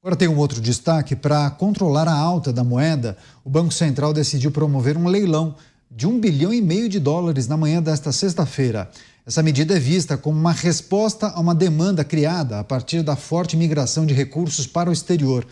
Agora tem um outro destaque: para controlar a alta da moeda, o Banco Central decidiu promover um leilão de US$ 1,5 bilhão na manhã desta sexta-feira. Essa medida é vista como uma resposta a uma demanda criada a partir da forte migração de recursos para o exterior,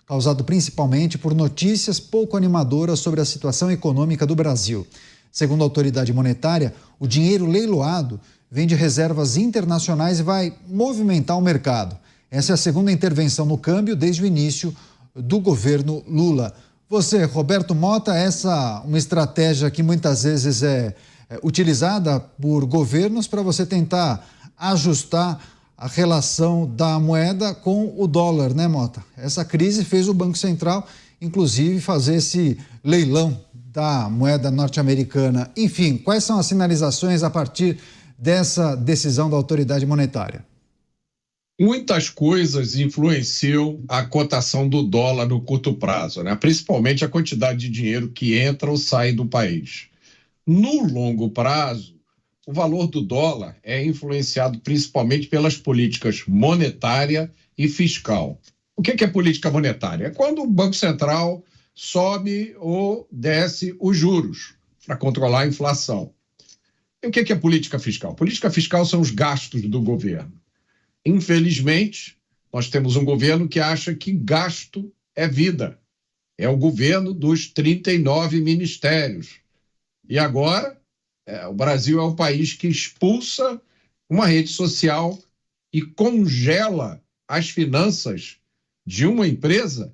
causado principalmente por notícias pouco animadoras sobre a situação econômica do Brasil. Segundo a autoridade monetária, o dinheiro leiloado vem de reservas internacionais e vai movimentar o mercado. Essa é a segunda intervenção no câmbio desde o início do governo Lula. Você, Roberto Mota, essa é uma estratégia que muitas vezes é utilizada por governos para você tentar ajustar a relação da moeda com o dólar, né, Mota? Essa crise fez o Banco Central, inclusive, fazer esse leilão da moeda norte-americana. Enfim, quais são as sinalizações a partir dessa decisão da autoridade monetária? Muitas coisas influenciam a cotação do dólar no curto prazo, né? Principalmente a quantidade de dinheiro que entra ou sai do país. No longo prazo, o valor do dólar é influenciado principalmente pelas políticas monetária e fiscal. O que é política monetária? É quando o Banco Central sobe ou desce os juros para controlar a inflação. E o que é política fiscal? Política fiscal são os gastos do governo. Infelizmente, nós temos um governo que acha que gasto é vida. É o governo dos 39 ministérios. E agora, o Brasil é o país que expulsa uma rede social e congela as finanças de uma empresa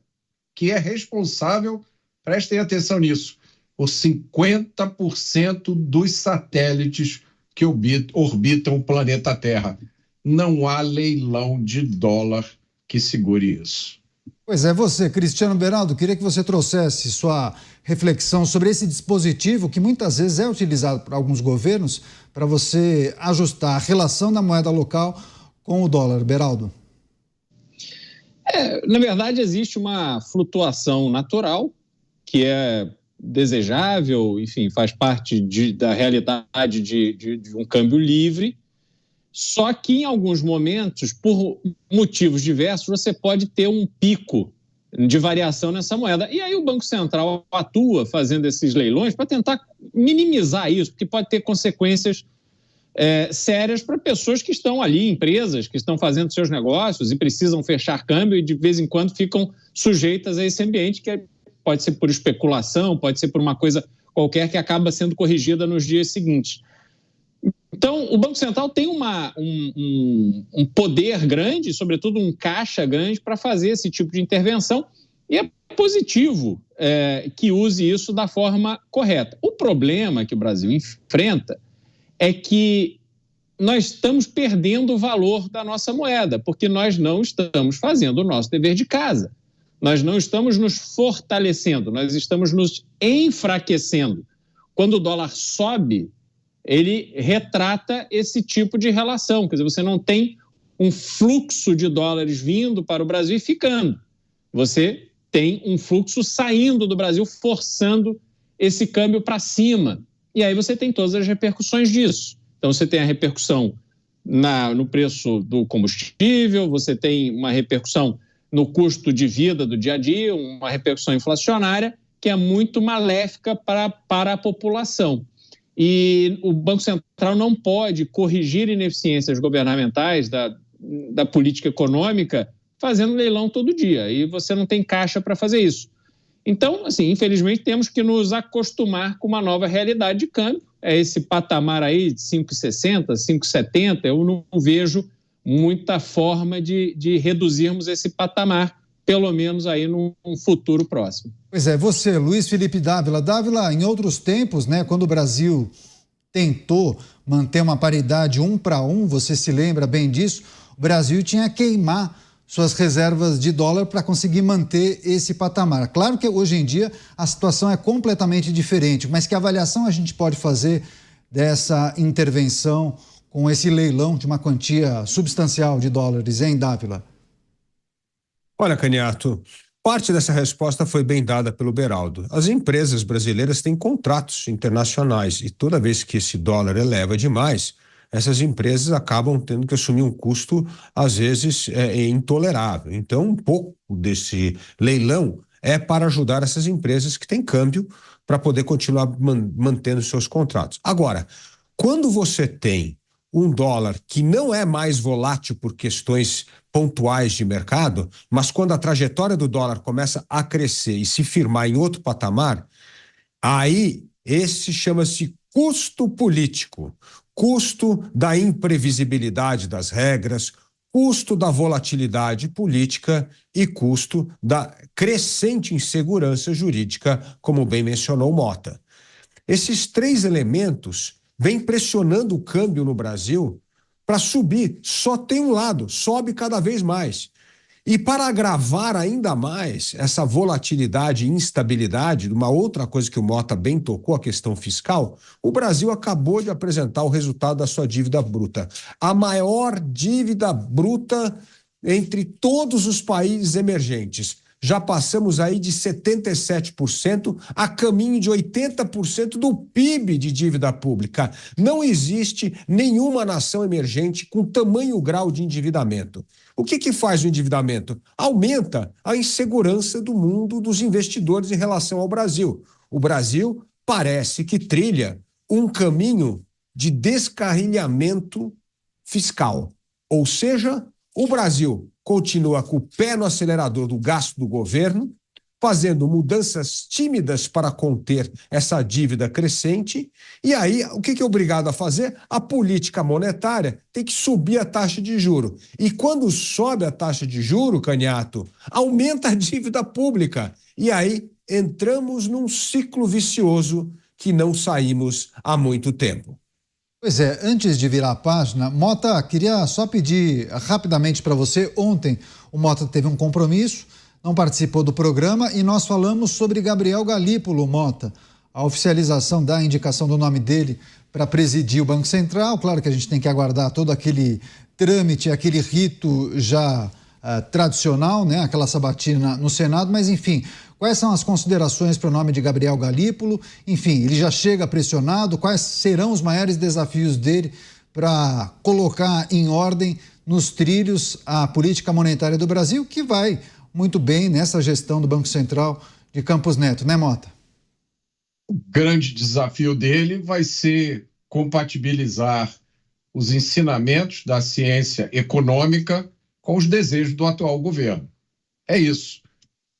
que é responsável, prestem atenção nisso, por 50% dos satélites que orbitam o planeta Terra. Não há leilão de dólar que segure isso. Pois é, você, Cristiano Beraldo, queria que você trouxesse sua reflexão sobre esse dispositivo que muitas vezes é utilizado por alguns governos para você ajustar a relação da moeda local com o dólar. Beraldo. Na verdade, existe uma flutuação natural que é desejável, enfim, faz parte da realidade de um câmbio livre. Só que em alguns momentos, por motivos diversos, você pode ter um pico de variação nessa moeda. E aí o Banco Central atua fazendo esses leilões para tentar minimizar isso, porque pode ter consequências sérias para pessoas que estão ali, empresas que estão fazendo seus negócios e precisam fechar câmbio e de vez em quando ficam sujeitas a esse ambiente que pode ser por especulação, pode ser por uma coisa qualquer que acaba sendo corrigida nos dias seguintes. Então, o Banco Central tem um poder grande, sobretudo um caixa grande, para fazer esse tipo de intervenção, e é positivo que use isso da forma correta. O problema que o Brasil enfrenta é que nós estamos perdendo o valor da nossa moeda, porque nós não estamos fazendo o nosso dever de casa. Nós não estamos nos fortalecendo, nós estamos nos enfraquecendo. Quando o dólar sobe, ele retrata esse tipo de relação. Quer dizer, você não tem um fluxo de dólares vindo para o Brasil e ficando. Você tem um fluxo saindo do Brasil, forçando esse câmbio para cima. E aí você tem todas as repercussões disso. Então, você tem a repercussão no preço do combustível, você tem uma repercussão no custo de vida do dia a dia, uma repercussão inflacionária que é muito maléfica para a população. E o Banco Central não pode corrigir ineficiências governamentais da política econômica fazendo leilão todo dia. E você não tem caixa para fazer isso. Então, assim, infelizmente, temos que nos acostumar com uma nova realidade de câmbio. É esse patamar aí de 5,60, 5,70. Eu não vejo muita forma de reduzirmos esse patamar, pelo menos aí num futuro próximo. Pois é, você, Luiz Felipe Dávila. Dávila, em outros tempos, né, quando o Brasil tentou manter uma paridade 1-1, você se lembra bem disso, o Brasil tinha que queimar suas reservas de dólar para conseguir manter esse patamar. Claro que hoje em dia a situação é completamente diferente, mas que avaliação a gente pode fazer dessa intervenção com esse leilão de uma quantia substancial de dólares, hein, Dávila? Olha, Caniato, parte dessa resposta foi bem dada pelo Beraldo. As empresas brasileiras têm contratos internacionais e toda vez que esse dólar eleva demais, essas empresas acabam tendo que assumir um custo, às vezes, intolerável. Então, um pouco desse leilão é para ajudar essas empresas que têm câmbio para poder continuar mantendo seus contratos. Agora, quando você tem um dólar que não é mais volátil por questões pontuais de mercado, mas quando a trajetória do dólar começa a crescer e se firmar em outro patamar, aí esse chama-se custo político, custo da imprevisibilidade das regras, custo da volatilidade política e custo da crescente insegurança jurídica, como bem mencionou Mota. Esses três elementos vêm pressionando o câmbio no Brasil para subir. Só tem um lado, sobe cada vez mais. E para agravar ainda mais essa volatilidade e instabilidade, uma outra coisa que o Mota bem tocou, a questão fiscal, o Brasil acabou de apresentar o resultado da sua dívida bruta. A maior dívida bruta entre todos os países emergentes. Já passamos aí de 77% a caminho de 80% do PIB de dívida pública. Não existe nenhuma nação emergente com tamanho grau de endividamento. O que faz o endividamento? Aumenta a insegurança do mundo dos investidores em relação ao Brasil. O Brasil parece que trilha um caminho de descarrilhamento fiscal. Ou seja, o Brasil continua com o pé no acelerador do gasto do governo, fazendo mudanças tímidas para conter essa dívida crescente. E aí, o que é obrigado a fazer? A política monetária tem que subir a taxa de juro. E quando sobe a taxa de juro, Canhato, aumenta a dívida pública. E aí entramos num ciclo vicioso que não saímos há muito tempo. Pois é, antes de virar a página, Mota, queria só pedir rapidamente para você. Ontem o Mota teve um compromisso, não participou do programa e nós falamos sobre Gabriel Galípolo, Mota, a oficialização da indicação do nome dele para presidir o Banco Central. Claro que a gente tem que aguardar todo aquele trâmite, aquele rito já tradicional, né? Aquela sabatina no Senado, mas enfim, quais são as considerações para o nome de Gabriel Galípolo? Enfim, ele já chega pressionado, quais serão os maiores desafios dele para colocar em ordem nos trilhos a política monetária do Brasil, que vai muito bem nessa gestão do Banco Central de Campos Neto, né, Mota? O grande desafio dele vai ser compatibilizar os ensinamentos da ciência econômica com os desejos do atual governo. É isso.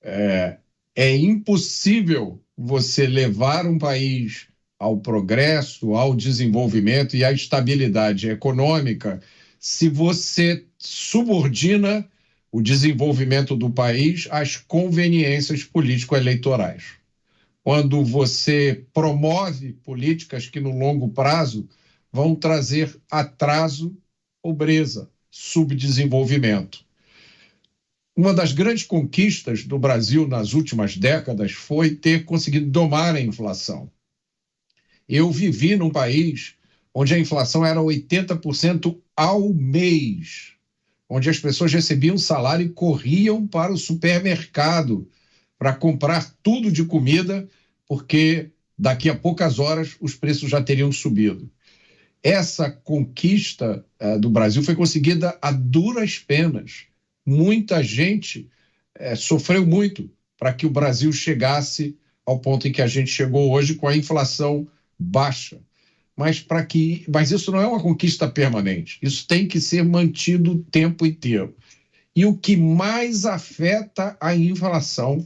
É impossível você levar um país ao progresso, ao desenvolvimento e à estabilidade econômica se você subordina o desenvolvimento do país às conveniências político-eleitorais. Quando você promove políticas que no longo prazo vão trazer atraso, pobreza, subdesenvolvimento. Uma das grandes conquistas do Brasil nas últimas décadas foi ter conseguido domar a inflação. Eu vivi num país onde a inflação era 80% ao mês, onde as pessoas recebiam salário e corriam para o supermercado para comprar tudo de comida, porque daqui a poucas horas os preços já teriam subido. Essa conquista do Brasil foi conseguida a duras penas. Muita gente sofreu muito para que o Brasil chegasse ao ponto em que a gente chegou hoje com a inflação baixa. Mas isso não é uma conquista permanente. Isso tem que ser mantido o tempo inteiro. E o que mais afeta a inflação,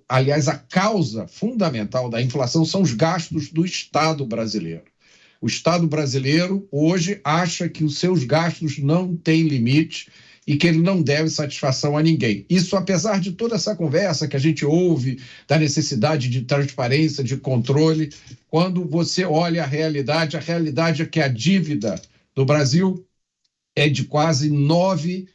aliás, a causa fundamental da inflação são os gastos do Estado brasileiro. O Estado brasileiro hoje acha que os seus gastos não têm limite e que ele não deve satisfação a ninguém. Isso apesar de toda essa conversa que a gente ouve da necessidade de transparência, de controle. Quando você olha a realidade é que a dívida do Brasil é de quase 9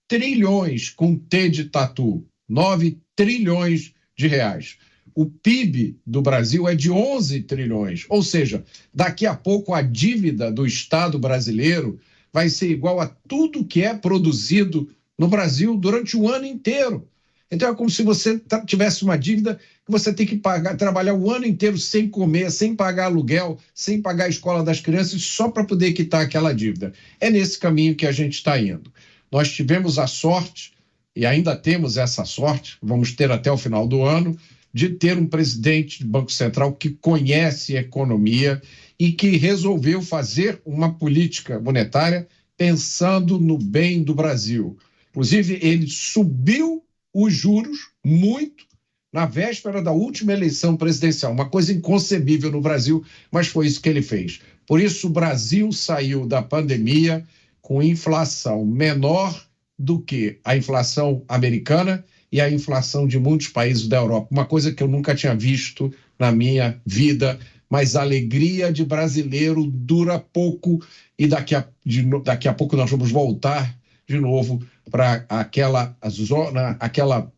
trilhões, com T de tatu, 9 trilhões de reais. O PIB do Brasil é de 11 trilhões, ou seja, daqui a pouco a dívida do Estado brasileiro vai ser igual a tudo que é produzido no Brasil durante o ano inteiro. Então é como se você tivesse uma dívida que você tem que pagar, trabalhar o ano inteiro sem comer, sem pagar aluguel, sem pagar a escola das crianças, só para poder quitar aquela dívida. É nesse caminho que a gente está indo. Nós tivemos a sorte, e ainda temos essa sorte, vamos ter até o final do ano, de ter um presidente do Banco Central que conhece a economia e que resolveu fazer uma política monetária pensando no bem do Brasil. Inclusive, ele subiu os juros muito na véspera da última eleição presidencial, uma coisa inconcebível no Brasil, mas foi isso que ele fez. Por isso, o Brasil saiu da pandemia com inflação menor do que a inflação americana e a inflação de muitos países da Europa. Uma coisa que eu nunca tinha visto na minha vida, mas a alegria de brasileiro dura pouco e daqui a pouco nós vamos voltar de novo para aquela zona, aquela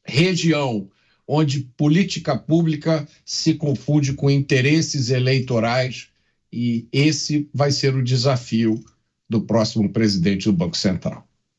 região onde política pública se confunde com interesses eleitorais, e esse vai ser o desafio do próximo presidente do Banco Central.